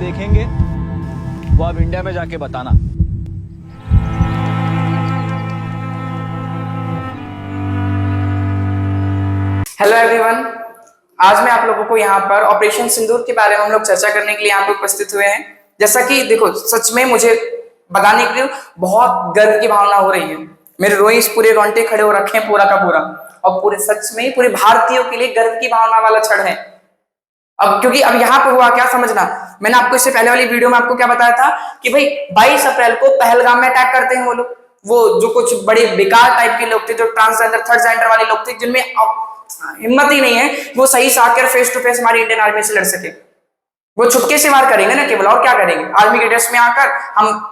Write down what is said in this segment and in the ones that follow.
देखेंगे वो आप इंडिया में जाके बताना। हेलो एवरीवन, आज मैं आप लोगों को यहाँ पर ऑपरेशन सिंदूर के बारे में हम लोग चर्चा करने के लिए यहाँ पर उपस्थित हुए हैं। जैसा कि देखो, सच में मुझे बताने के लिए बहुत गर्व की भावना हो रही है। मेरे रोईस पूरे रोंगटे खड़े हो रखे हैं पूरा का पूरा, और पूरे सच में पूरे भारतीयों के लिए गर्व की भावना वाला क्षण है। अब क्योंकि अब यहाँ पर हुआ क्या समझना, मैंने आपको इससे पहले वाली वीडियो में आपको क्या बताया था कि भाई 22 अप्रैल को पहलगाम में अटैक करते हैं वो लोग, वो जो कुछ बड़े बेकार टाइप के लोग थे, जो ट्रांसजेंडर थर्ड जेंडर वाले लोग थे, जिनमें हिम्मत ही नहीं है वो सही से आकर फेस टू फेस हमारी इंडियन आर्मी से लड़ सके। वो छुपके से वार करेंगे ना केवल, और क्या करेंगे। आर्मी के ड्रेस में आकर हम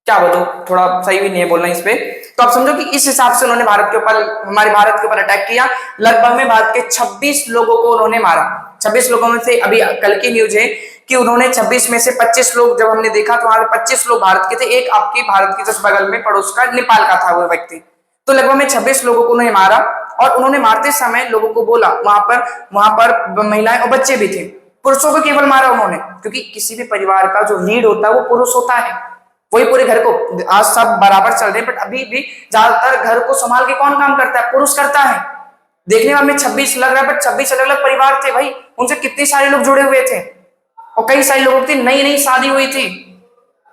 क्या बताओ, थोड़ा सही भी नहीं है बोलना इस पे। तो आप समझो कि इस हिसाब से उन्होंने भारत के ऊपर, हमारे भारत के ऊपर अटैक किया। लगभग में भारत के 26 लोगों को उन्होंने मारा। 26 लोगों में से अभी कल की न्यूज है कि उन्होंने 26 में से 25 लोग जब हमने देखा तो वहां 25 लोग भारत के थे, एक आपके भारत के जस्ट बगल में पड़ोस का नेपाल का था वो व्यक्ति। तो लगभग में 26 लोगों को उन्होंने मारा, और उन्होंने मारते समय लोगों को बोला, वहां पर महिलाएं और बच्चे भी थे, पुरुषों को केवल मारा उन्होंने, क्योंकि किसी भी परिवार का जो लीड होता है वो पुरुष होता है, वही पूरे घर को, आज सब बराबर चल रहे हैं बट अभी भी ज्यादातर घर को संभाल के कौन काम करता है, पुरुष करता है। देखने में 26 लग रहा है बट 26 अलग अलग परिवार थे भाई, उनसे कितने सारे लोग जुड़े हुए थे, और कई सारे लोगों की नई नई शादी हुई थी।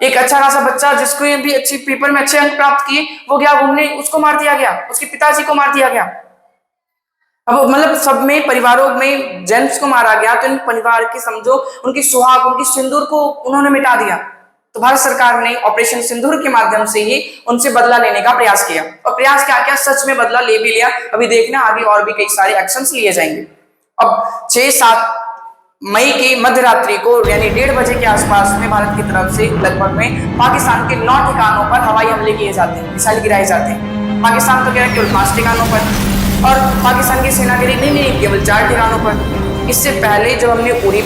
एक अच्छा खासा बच्चा जिसको भी अच्छी पेपर में अच्छे अंक प्राप्त किए, वो गया घूमने, उसको मार दिया गया, उसके पिताजी को मार दिया गया। अब मतलब सब में परिवारों में जेंट्स को मारा गया, तो इन परिवार की समझो उनकी सुहाग, उनकी सिंदूर को उन्होंने मिटा दिया। तो भारत सरकार ने ऑपरेशन सिंदूर के माध्यम से ही उनसे बदला लेने का प्रयास किया, और प्रयास क्या किया, सच में बदला ले भी लिया। अभी देखना आगे और भी कई सारे एक्शंस लिए जाएंगे। अब 6-7 मई की मध्य रात्रि को यानी 1:30 बजे के आसपास में भारत की तरफ से लगभग में पाकिस्तान के 9 ठिकानों पर हवाई हमले किए जाते हैं, मिसाइल गिराए जाते हैं। पाकिस्तान तो कह रहा है केवल 5 ठिकानों पर, और पाकिस्तान की सेना गिरी नहीं केवल 4 ठिकानों पर। इससे पहले जब हमने उरी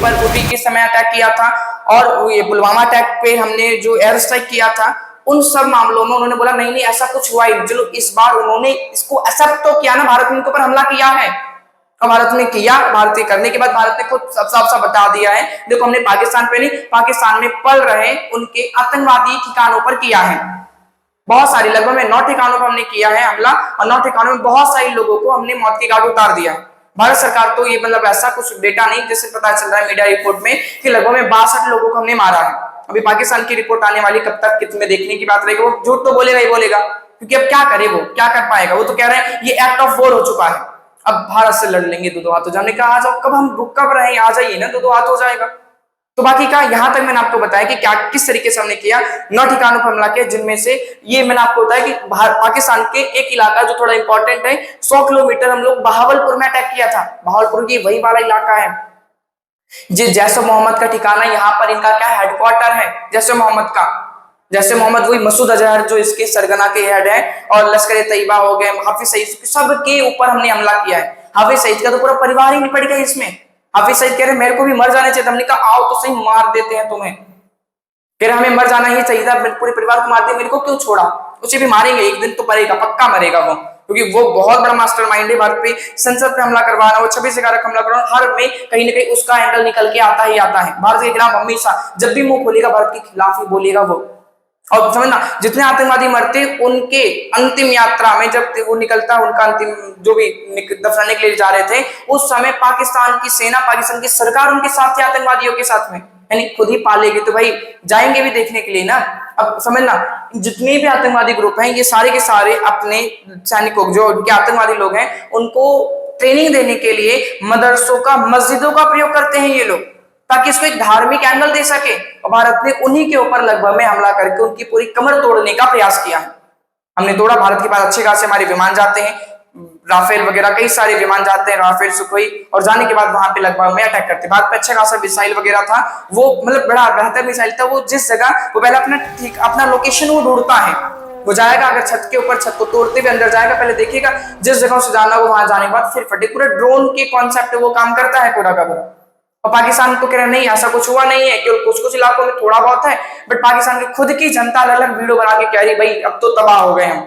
के समय अटैक किया था, और ये पुलवामा अटैक पे हमने जो एयर स्ट्राइक किया था, उन सब मामलों में उन्होंने बोला नहीं ऐसा कुछ हुआ ही। चलो इस बार उन्होंने इसको एक्सेप्ट तो किया ना, भारत ने इनके ऊपर हमला किया है, और भारत ने किया। भारत के करने के बाद भारत ने खुद साफ बता दिया है, देखो हमने पाकिस्तान पे नहीं, पाकिस्तान में पल रहे उनके आतंकवादी ठिकानों पर किया है। बहुत सारी, लगभग में 9 ठिकानों पर हमने किया है हमला, और 9 ठिकानों में बहुत सारे लोगों को हमने मौत के घाट उतार दिया है। भारत सरकार तो ये मतलब ऐसा कुछ डेटा नहीं, जैसे पता चल रहा है मीडिया रिपोर्ट में कि लगभग में 62 लोगों को हमने मारा है। अभी पाकिस्तान की रिपोर्ट आने वाली, कब तक कितने देखने की बात रहेगी, वो झूठ तो बोलेगा ही बोलेगा, क्योंकि अब क्या करे, वो क्या कर पाएगा। वो तो कह रहे हैं ये एक्ट ऑफ वॉर हो चुका है, अब भारत से लड़ लेंगे दो हाथों। हमने कहा आ जाओ, कब हम रुक कब रहे, आ जाइए ना, दो हाथ हो जाएगा। तो बाकी का यहां तक मैंने आपको बताया कि क्या किस तरीके से हमने किया। 9 ठिकानों पर हमला किया, जिनमें से ये मैंने आपको बताया कि पाकिस्तान के एक इलाका जो थोड़ा इंपॉर्टेंट है, 100 किलोमीटर हम लोग बहावलपुर में अटैक किया था। बहावलपुर की वही वाला इलाका है जी जैसे मोहम्मद का ठिकाना, यहाँ पर इनका क्या हेडक्वार्टर है जैसे मोहम्मद का। जैसे मोहम्मद वही मसूद अजहर जो इसके सरगना के हेड है, और लश्कर तैयबा हो गए, हाफिज सईद, सब के ऊपर हमने हमला किया है। हाफिज सईद का तो पूरा परिवार ही निपट गया इसमें। हाफिज सईद कह रहे मेरे को भी मर जाने चाहिए, हमने कहा आओ तो सही, मार देते हैं तुम्हें। फिर हमें मर जाना ही चाहिए था, पूरे परिवार को मार दिया, मेरे को क्यों छोड़ा। उसे भी मारेंगे, एक दिन तो मरेगा, पक्का मरेगा वो, क्योंकि वो बहुत बड़ा मास्टरमाइंड है। भारत पे संसद पे हमला करवा रहा है, वो 26 11 हमला करवा रहा है, हर में कहीं ना कहीं उसका एंगल निकल के आता ही आता है। भारत के खिलाफ हमेशा जब भी मुंह खोलेगा भारत के खिलाफ ही बोलेगा वो। और समझना, जितने आतंकवादी मरते उनके अंतिम यात्रा में जब वो निकलता, उनका अंतिम जो भी दफनाने के लिए जा रहे थे, उस समय पाकिस्तान की सेना, पाकिस्तान की सरकार उनके साथ थी, आतंकवादियों के साथ में, यानी खुद ही पालेगी तो भाई जाएंगे भी देखने के लिए ना। अब समझना, जितने भी आतंकवादी ग्रुप हैं ये सारे के सारे अपने सैनिकों, जो उनके आतंकवादी लोग हैं, उनको ट्रेनिंग देने के लिए मदरसों का, मस्जिदों का प्रयोग करते हैं ये लोग, ताकि इसको एक धार्मिक एंगल दे सके। और भारत ने उन्हीं के ऊपर लगभग में हमला करके उनकी पूरी कमर तोड़ने का प्रयास किया है। हमने तोड़ा। भारत के पास अच्छे खासे हमारे विमान जाते हैं, राफेल वगैरह कई सारे विमान जाते हैं, राफेल, सुखोई, और जाने के बाद वहां पे लगभग में अटैक करते। भारत पे अच्छा खासा मिसाइल वगैरह था, वो मतलब बड़ा बेहतर मिसाइल था। वो जिस जगह, वो पहले अपना लोकेशन वो ढूंढता है, वो जाएगा, अगर छत के ऊपर, छत को तोड़ते हुए अंदर जाएगा, पहले देखिएगा जिस जगह से जाना वो वहां जाने के बाद फिर फटे। पूरा ड्रोन के कॉन्सेप्ट वो काम करता है पूरा का पूरा। और पाकिस्तान तो कह रहा नहीं ऐसा कुछ हुआ नहीं है, केवल कुछ कुछ इलाकों में थोड़ा बहुत है, बट पाकिस्तान की खुद की जनता अलग वीडियो बना के कह रही भाई अब तो तबाह हो गए हम,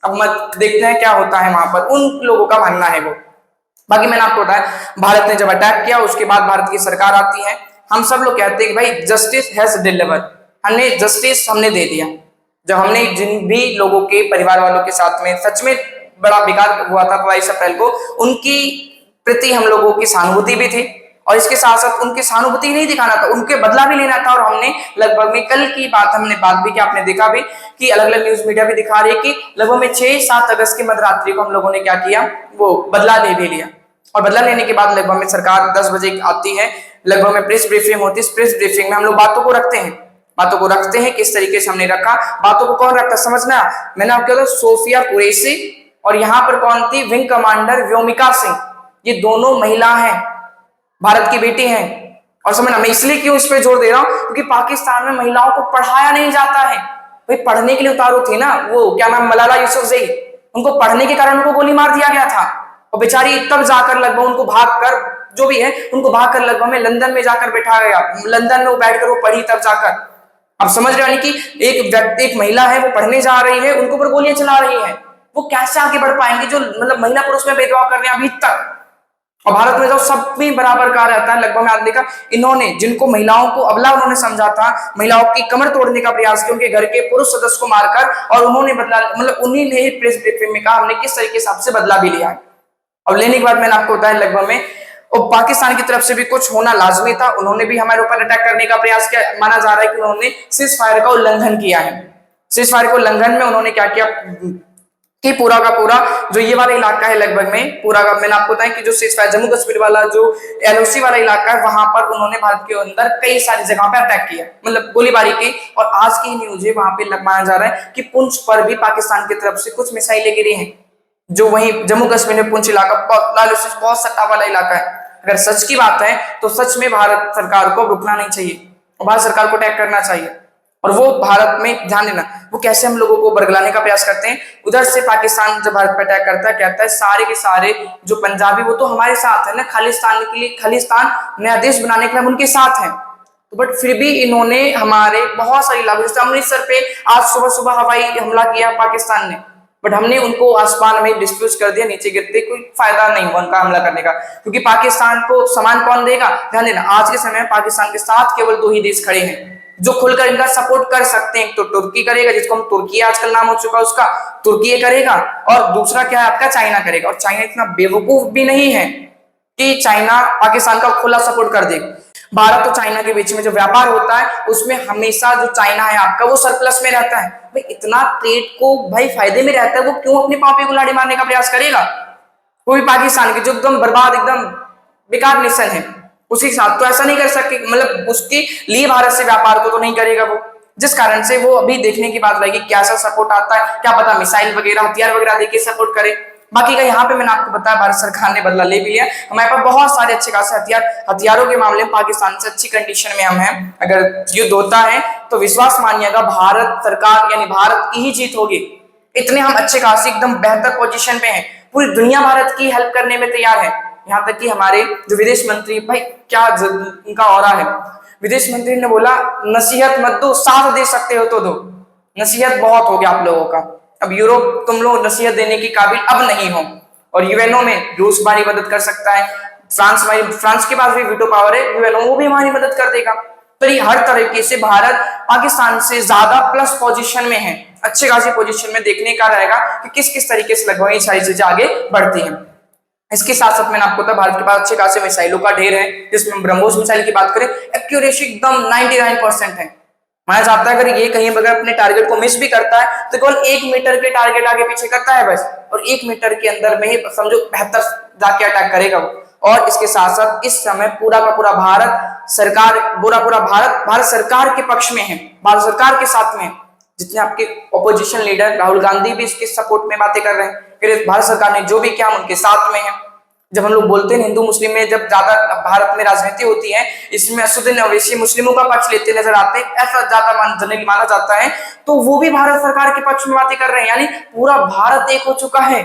अब मत देखते हैं क्या होता है वहां पर। उन लोगों का मानना है वो। बाकी मैंने आपको बताया, भारत ने जब अटैक किया उसके बाद भारत की सरकार आती है, हम सब लोग कहते हैं कि भाई जस्टिस हैज डिलीवर्ड, हमने दे दिया। जब हमने जिन भी लोगों के परिवार वालों के साथ में सच में बड़ा बेकार हुआ था 22 अप्रैल को, उनकी प्रति हम लोगों की सहानुभूति भी थी और इसके साथ साथ उनकी सहानुभूति नहीं दिखाना था, उनके बदला भी लेना था। और हमने लगभग में कल की बात हमने बात भी की, आपने देखा भी कि अलग अलग न्यूज मीडिया भी दिखा रही है कि लगभग में 6-7 अगस्त की मध्यरात्रि को हम लोगों ने क्या किया, वो बदला ले भी लिया। और बदला लेने के बाद लगभग में सरकार 10 बजे आती है, लगभग में प्रेस ब्रीफिंग होती है। इस प्रेस ब्रीफिंग में हम लोग बातों को रखते हैं, किस तरीके से हमने रखा, बातों को कौन रखता समझना। मैंने आपको कहा सोफिया कुरैशी और यहाँ पर कौन थी, विंग कमांडर व्योमिका सिंह, ये दोनों महिला हैं, भारत की बेटी हैं। और समझना मैं इसलिए क्यों इस पे जोर दे रहा हूं, क्योंकि पाकिस्तान में महिलाओं को पढ़ाया नहीं जाता है। भाई पढ़ने के लिए उतारो थी ना, वो क्या नाम, मलाला यूसुफजई, उनको पढ़ने के कारण उनको गोली मार दिया गया था और बेचारी तब जाकर लगभग उनको भागकर, जो भी है उनको भागकर लगभग में लंदन में जाकर बैठा गया, लंदन में वो बैठकर वो पढ़ी तब जाकर। अब समझ रहे हैं कि एक व्यक्ति, एक महिला है, वो पढ़ने जा रही है, उनके ऊपर गोलियां चला रही है, वो कैसे आगे बढ़ पाएंगे, जो मतलब महिला पुरुष में भेदभाव कर रहे हैं अभी तक। और भारत में जो सब में बराबर कहा रहता है, लगभग में आपने देखा इन्होंने जिनको महिलाओं को अबला उन्होंने समझा था, महिलाओं की कमर तोड़ने का प्रयास किया, उनके घर के पुरुष सदस्य को मारकर, और उन्होंने बदला, मतलब उन्हीं ने प्रेस ब्रीफिंग में कहा हमने किस तरीके से आपसे बदला भी लिया है। और लेने के बाद मैंने आपको बताया लगभग में और पाकिस्तान की तरफ से भी कुछ होना लाजमी था, उन्होंने भी हमारे ऊपर अटैक करने का प्रयास किया। माना जा रहा है कि उन्होंने सीज फायर का उल्लंघन किया है। सीज फायर के उल्लंघन में उन्होंने क्या किया कि पूरा का पूरा जो ये वाला इलाका है, लगभग में पूरा का, मैंने आपको बताया कि जो सीज फायर जम्मू कश्मीर वाला जो एलओसी वाला इलाका है, वहां पर उन्होंने भारत के अंदर कई सारी जगह पे अटैक किया, मतलब गोलीबारी की। और आज की न्यूज है वहां पे माना जा रहा है कि पुंछ पर भी पाकिस्तान की तरफ से कुछ मिसाइलें गिरी हैं, जो वहीं जम्मू कश्मीर में पुंछ इलाका बहुत सट्टा वाला इलाका है। अगर सच की बात है तो सच में भारत सरकार को रुकना नहीं चाहिए और भारत सरकार को अटैक करना चाहिए। और वो भारत में ध्यान देना, वो कैसे हम लोगों को बरगलाने का प्रयास करते हैं। उधर से पाकिस्तान जब भारत पर अटैक करता है, कहता है सारे के सारे जो पंजाबी वो तो हमारे साथ है ना, खालिस्तान के लिए, खालिस्तान नया देश बनाने के लिए हम उनके साथ हैं। तो बट फिर भी इन्होंने हमारे बहुत सारे इलाकों, जैसे अमृतसर पे आज सुबह सुबह हवाई हमला किया पाकिस्तान ने, बट हमने उनको आसमान में डिस्ट्रीब्यूट कर दिया, नीचे गिरते कोई फायदा नहीं हुआ उनका हमला करने का, क्योंकि पाकिस्तान को सामान कौन देगा। ध्यान देना, आज के समय में पाकिस्तान के साथ केवल 2 ही देश खड़े हैं जो खुलकर इनका सपोर्ट कर सकते हैं। तो तुर्की करेगा, जिसको हम तुर्की आजकल नाम हो चुका है उसका, तुर्की करेगा, और दूसरा क्या है आपका, चाइना करेगा। और चाइना इतना बेवकूफ भी नहीं है कि चाइना पाकिस्तान का खुला सपोर्ट कर देगा। भारत और चाइना के बीच में जो व्यापार होता है उसमें हमेशा जो चाइना है आपका वो सरप्लस में रहता है। भाई इतना ट्रेड को भाई फायदे में रहता है, वो क्यों अपने पापी को लाड़ी मारने का प्रयास करेगा। वो भी पाकिस्तान की जो एकदम बर्बाद, एकदम बेकार नेशन है, उसके साथ तो ऐसा नहीं कर सकते, मतलब उसके लिए भारत से व्यापार को तो नहीं करेगा वो, जिस कारण से वो अभी देखने की बात रहेगी क्या सा सपोर्ट आता है, क्या पता मिसाइल वगैरह हथियार वगैरह देके सपोर्ट करे। बाकी का यहाँ पे मैंने आपको बताया भारत सरकार ने बदला ले भी लिया, हमारे पास बहुत सारे अच्छे खासे हथियारों के मामले में पाकिस्तान से अच्छी कंडीशन में हम हैं। अगर युद्ध होता है तो विश्वास मानिएगा भारत सरकार यानी भारत की ही जीत होगी। इतने हम अच्छे खासे एकदम बेहतर पोजीशन पे हैं, पूरी दुनिया भारत की हेल्प करने में तैयार है। यहाँ तक कि हमारे जो विदेश मंत्री, भाई क्या उनका ऑरा है, विदेश मंत्री ने बोला नसीहत मत दो, साथ दे सकते हो तो दो, नसीहत बहुत हो गया आप लोगों का, अब यूरोप तुम लोग नसीहत देने की काबिल अब नहीं हो। और यूएनओ में रूस हमारी मदद कर सकता है, फ्रांस के पास भी वीटो पावर है, यूएनओ वो भी हमारी मदद कर देगा। तो ये हर तरीके से भारत पाकिस्तान से ज्यादा प्लस पोजीशन में है, अच्छे खासी पोजीशन में। देखने का रहेगा कि किस किस तरीके से लगभग ये सारी चीजें आगे बढ़ती हैं। इसके साथ साथ मैंने आपको बताया भारत के पास अच्छे खासे मिसाइलों का ढेर है, जिसमें ब्रह्मोस मिसाइल की बात करें एक्यूरेसी एकदम 99% है। माना जाता है अगर ये कहीं अगर अपने टारगेट को मिस भी करता है तो केवल 1 मीटर के टारगेट आगे पीछे करता है बस, और 1 मीटर के अंदर में ही समझो बेहतर जाके अटैक करेगा वो। और इसके साथ साथ इस समय पूरा का पूरा भारत सरकार, पूरा भारत सरकार के पक्ष में है, भारत सरकार के साथ में। जितने आपके ऑपोजिशन लीडर राहुल गांधी भी इसके सपोर्ट में बातें कर रहे हैं, फिर भारत सरकार ने जो भी किया उनके साथ में है। जब हम लोग बोलते हैं हिंदू मुस्लिम में जब ज्यादा भारत में राजनीति होती है, इसमें असदुद्दीन ओवैसी मुस्लिमों का पक्ष लेते नजर आते हैं, ऐसा ज्यादा जनरली माना जाता है, तो वो भी भारत सरकार के पक्ष में बातें कर रहे हैं। यानी पूरा भारत एक हो चुका है।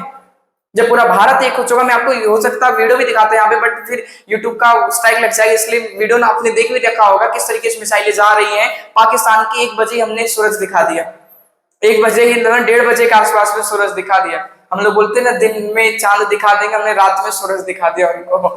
जब पूरा भारत एक हो चुका, मैं आपको हो सकता है वीडियो भी दिखाते हैं यहाँ पे, बट फिर यूट्यूब का स्ट्राइक लग जाएगा, इसलिए वीडियो ना आपने देख भी रखा होगा किस तरीके से मिसाइलें जा रही हैं। पाकिस्तान के 1 बजे हमने सूरज दिखा दिया, 1 बजे ही 1:30 बजे के आसपास में सूरज दिखा दिया। हम लोग बोलते हैं ना, दिन में चांद दिखा देंगे, हमने रात में सूरज दिखा दिया उनको।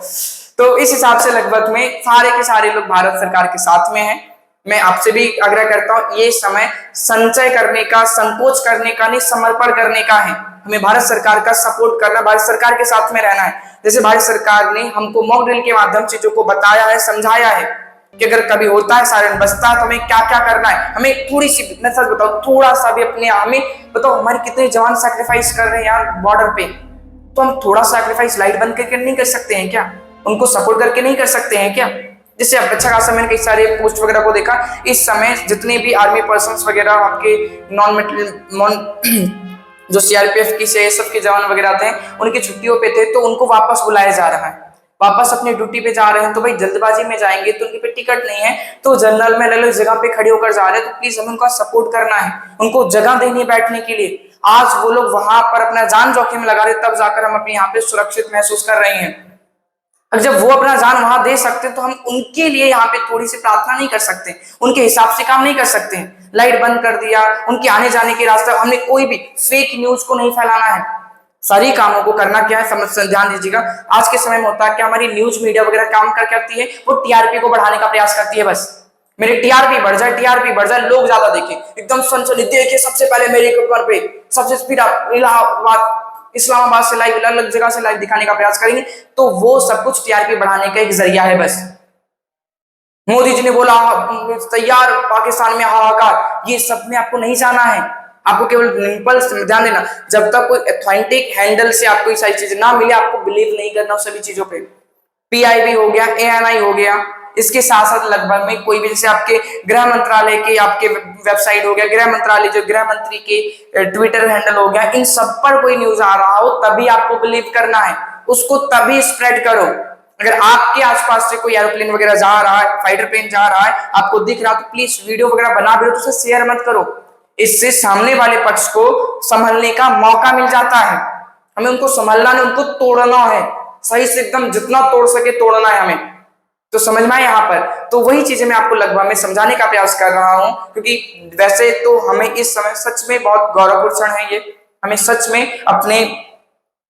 तो इस हिसाब से लगभग में सारे के सारे लोग भारत सरकार के साथ में हैं। मैं आपसे भी आग्रह करता हूं, ये समय संचय करने का, संकोच करने का नहीं, समर्पण करने का है। हमें भारत सरकार का सपोर्ट करना, भारत सरकार के साथ में रहना है। जैसे भारत सरकार ने हमको मॉक ड्रिल के माध्यम से चीजों को बताया है, समझाया है कि अगर कभी होता है, सायरन बजता है, तो हमें क्या क्या करना है। हमें थोड़ी सी, मैं सच बताऊं, थोड़ा सा भी अपने, हमें बताओ हमारे कितने जवान सैक्रिफाइस कर रहे हैं यार बॉर्डर पे, तो हम थोड़ा सैक्रिफाइस लाइट बंद करके नहीं कर सकते हैं क्या? उनको सपोर्ट करके नहीं कर सकते हैं क्या? जैसे अब अच्छा खासा मैंने कई सारे पोस्ट वगैरह को देखा, इस समय जितने भी आर्मी पर्सन्स वगैरह आपके नॉन जो सीआरपीएफ की सीआईएसएफ के जवान वगैरह थे, उनकी छुट्टियों पे थे, तो उनको वापस बुलाया जा रहा है, वापस अपनी ड्यूटी पे जा रहे हैं। तो भाई जल्दबाजी में जाएंगे तो उनके पे टिकट नहीं है, तो जनरल में अलग अलग जगह पे खड़े होकर जा रहे हैं, तो प्लीज हमें उनका सपोर्ट करना है, उनको जगह देनी है बैठने के लिए। आज वो लोग वहां पर अपना जान जोखिम लगा रहे, तब जाकर हम अपने यहाँ पे सुरक्षित महसूस कर रहे हैं। अब जब वो अपना जान वहां दे सकते, तो हम उनके लिए यहाँ पे थोड़ी सी प्रार्थना नहीं कर सकते? उनके हिसाब से काम नहीं कर सकते हैं? लाइट बंद कर दिया, उनके आने जाने के रास्ते, हमने कोई भी फेक न्यूज को नहीं फैलाना है। सारी कामों को करना क्या है, समझ ध्यान दीजिएगा। आज के समय में होता है क्या, हमारी न्यूज मीडिया वगैरह काम कर करती है, वो टीआरपी को बढ़ाने का प्रयास करती है। बस मेरे टीआरपी बढ़ जाए, टीआरपी बढ़ जाए, लोग ज्यादा देखें, एकदम सनसनी, देखिए सबसे पहले मेरे ऊपर पे, सबसे स्पीड अप, इलाहाबाद, इस्लामाबाद से लाइव, अलग अलग जगह से लाइव दिखाने का प्रयास करेंगे, तो वो सब कुछ टीआरपी बढ़ाने का एक जरिया है बस। मोदी जी ने बोला तैयार पाकिस्तान में हाहाकार, ये सब में आपको नहीं जाना है। आपको केवल इम्पल्स ध्यान देना, जब तक कोई ऑथेंटिक हैंडल से आपको ये सारी चीजें ना मिले, आपको बिलीव नहीं करना उस सभी चीजों पे। पीआईबी हो गया, एएनआई हो गया, इसके साथ साथ लगभग में कोई भी, जैसे आपके गृह मंत्रालय के आपके वेबसाइट हो गया, गृह मंत्रालय जो गृह मंत्री के ट्विटर हैंडल हो गया, इन सब पर कोई न्यूज आ रहा हो तभी आपको बिलीव करना है, उसको तभी स्प्रेड करो। अगर आपके आसपास से कोई एरोप्लेन वगैरह जा रहा है, फाइटर प्लेन जा रहा है, आपको दिख रहा, तो प्लीज वीडियो वगैरह बना भी हो तो उसे शेयर मत करो। इससे सामने वाले पक्ष को संभलने का मौका मिल जाता है। हमें उनको संभलना नहीं, उनको तोड़ना है, सही से एकदम जितना तोड़ सके तोड़ना है हमें। तो समझ में आए यहाँ पर? तो वही चीजें मैं आपको लगभग में समझाने का प्रयास कर रहा हूं, क्योंकि वैसे तो हमें इस समय सच में बहुत गौरवपूर्ण क्षण है ये। हमें सच में अपने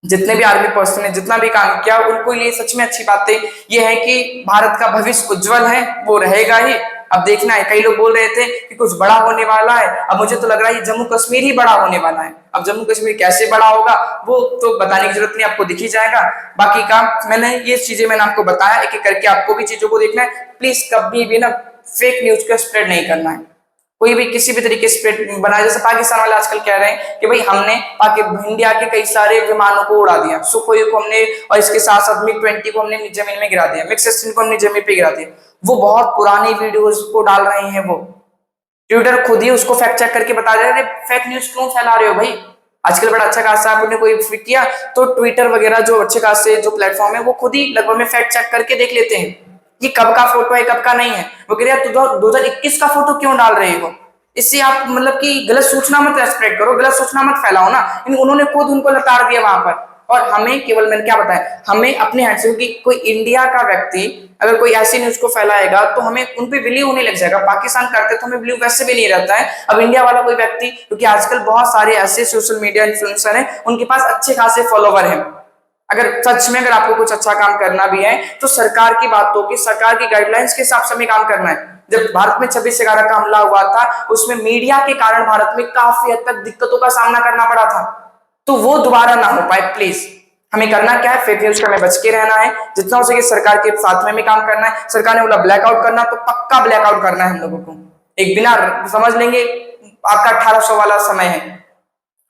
जितने भी आर्मी पर्सन ने जितना भी काम किया, उनको लिए सच में अच्छी बातें ये है कि भारत का भविष्य उज्जवल है, वो रहेगा ही। अब देखना है, कई लोग बोल रहे थे कि कुछ बड़ा होने वाला है, अब मुझे तो लग रहा है जम्मू कश्मीर ही बड़ा होने वाला है। अब जम्मू कश्मीर कैसे बड़ा होगा वो तो बताने की जरूरत नहीं, आपको दिख ही जाएगा। बाकी का मैंने आपको बताया, एक एक करके आपको भी चीजों को देखना है। प्लीज कभी भी ना फेक न्यूज का स्प्रेड नहीं करना है, कोई भी किसी भी तरीके से बनाया। जैसे पाकिस्तान वाले आजकल कह रहे हैं कि भाई हमने इंडिया के कई सारे विमानों को उड़ा दिया, सुखोई को हमने, और इसके साथ साथ MiG-20 को हमने जमीन में गिरा दिया, MiG-16 को हमने जमीन पे गिरा दिया। वो बहुत पुरानी वीडियोस को डाल रहे हैं, वो ट्विटर खुद ही उसको फैक्ट चेक करके बता रहे हैं, फेक न्यूज क्यों फैला रहे हो भाई। आजकल बड़ा अच्छा खासा आपने कोई किया तो ट्विटर वगैरह जो अच्छे खासे जो प्लेटफॉर्म है, वो खुद ही लगभग में फैक्ट चेक करके देख लेते हैं कि कब का फोटो है कब का नहीं है। वो कह रहे हैं 2021 का फोटो क्यों डाल रहे हो, इससे आप मतलब कि गलत सूचना मत स्प्रेड करो, गलत सूचना मत फैलाओ ना। उन्होंने खुद उनको लताड़ दिया वहां पर, और हमें केवल, मैंने क्या बताया, हमें अपने हैंड से, क्योंकि कोई इंडिया का व्यक्ति अगर कोई ऐसी न्यूज को फैलाएगा तो हमें उन पे बिलीव होने लग जाएगा। पाकिस्तान करते तो हमें बिलीव वैसे भी नहीं रहता है। अब इंडिया वाला कोई व्यक्ति, क्योंकि आजकल बहुत सारे ऐसे सोशल मीडिया इन्फ्लुएंसर हैं, उनके पास अच्छे खासे फॉलोवर हैं। अगर सच में अगर आपको कुछ अच्छा काम करना भी है तो सरकार की बातों की, सरकार की गाइडलाइंस के हिसाब से हमें काम करना है। जब भारत में 26/11 का हमला हुआ था, उसमें मीडिया के कारण भारत में काफी हद तक दिक्कतों का सामना करना पड़ा था, तो वो दोबारा ना हो पाए। प्लीज हमें करना क्या है, फेक न्यूज का हमें बच के रहना है, जितना हो सके सरकार के साथ में भी काम करना है। सरकार ने बोला ब्लैकआउट करना, तो पक्का ब्लैकआउट करना है हम लोगों को। एक बिना समझ लेंगे, आपका 1800 वाला समय है,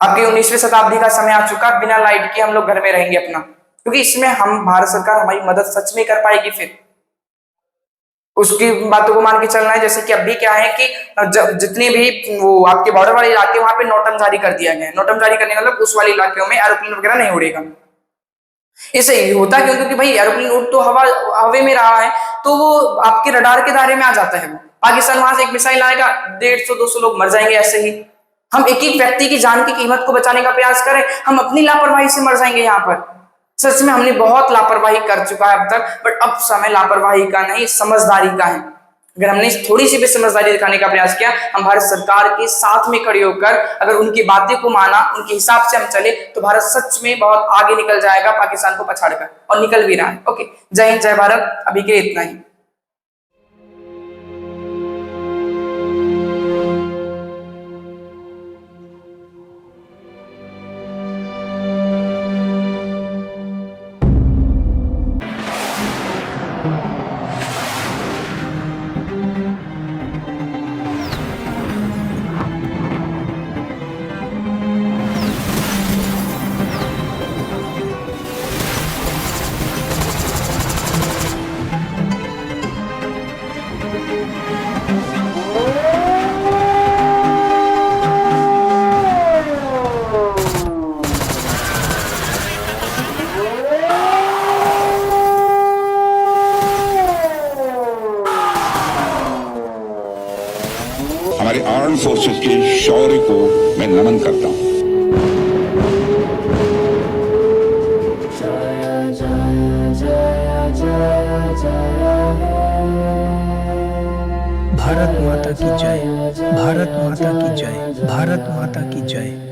आपकी 19वीं शताब्दी का समय आ चुका, बिना लाइट के हम लोग घर में रहेंगे अपना, क्योंकि इसमें हम, भारत सरकार हमारी मदद सच में कर पाएगी। फिर उसकी बातों को मान के चलना है। जैसे कि अभी क्या है कि जितने भी वो आपके बॉर्डर वाले इलाके, वहां पे नोटम जारी कर दिया गया है। नोटम जारी करने का मतलब उस वाले इलाकों में एरोप्लेन वगैरह नहीं उड़ेगा। इससे होता क्यों, क्योंकि भाई एरोप्लेन उड़ तो हवे में रहा है, तो वो आपके रडार के दायरे में आ जाता है। वो पाकिस्तान वहां से एक मिसाइल आएगा, 150-200 लोग मर जाएंगे ऐसे ही। हम एक एक व्यक्ति की जान की कीमत को बचाने का प्रयास करें, हम अपनी लापरवाही से मर जाएंगे यहाँ पर। सच में हमने बहुत लापरवाही कर चुका है अब तक, बट अब समय लापरवाही का नहीं, समझदारी का है। अगर हमने थोड़ी सी भी समझदारी दिखाने का प्रयास किया, हम भारत सरकार के साथ में खड़े होकर अगर उनकी बातें को माना, उनके हिसाब से हम चले, तो भारत सच में बहुत आगे निकल जाएगा पाकिस्तान को पछाड़कर, और निकल भी रहा है। ओके, जय हिंद, जय भारत। अभी के लिए इतना ही। हमारे आर्म फोर्सेस के शौर्य को मैं नमन करता हूं। भारत माता की जय, भारत माता की जय, भारत माता की जय।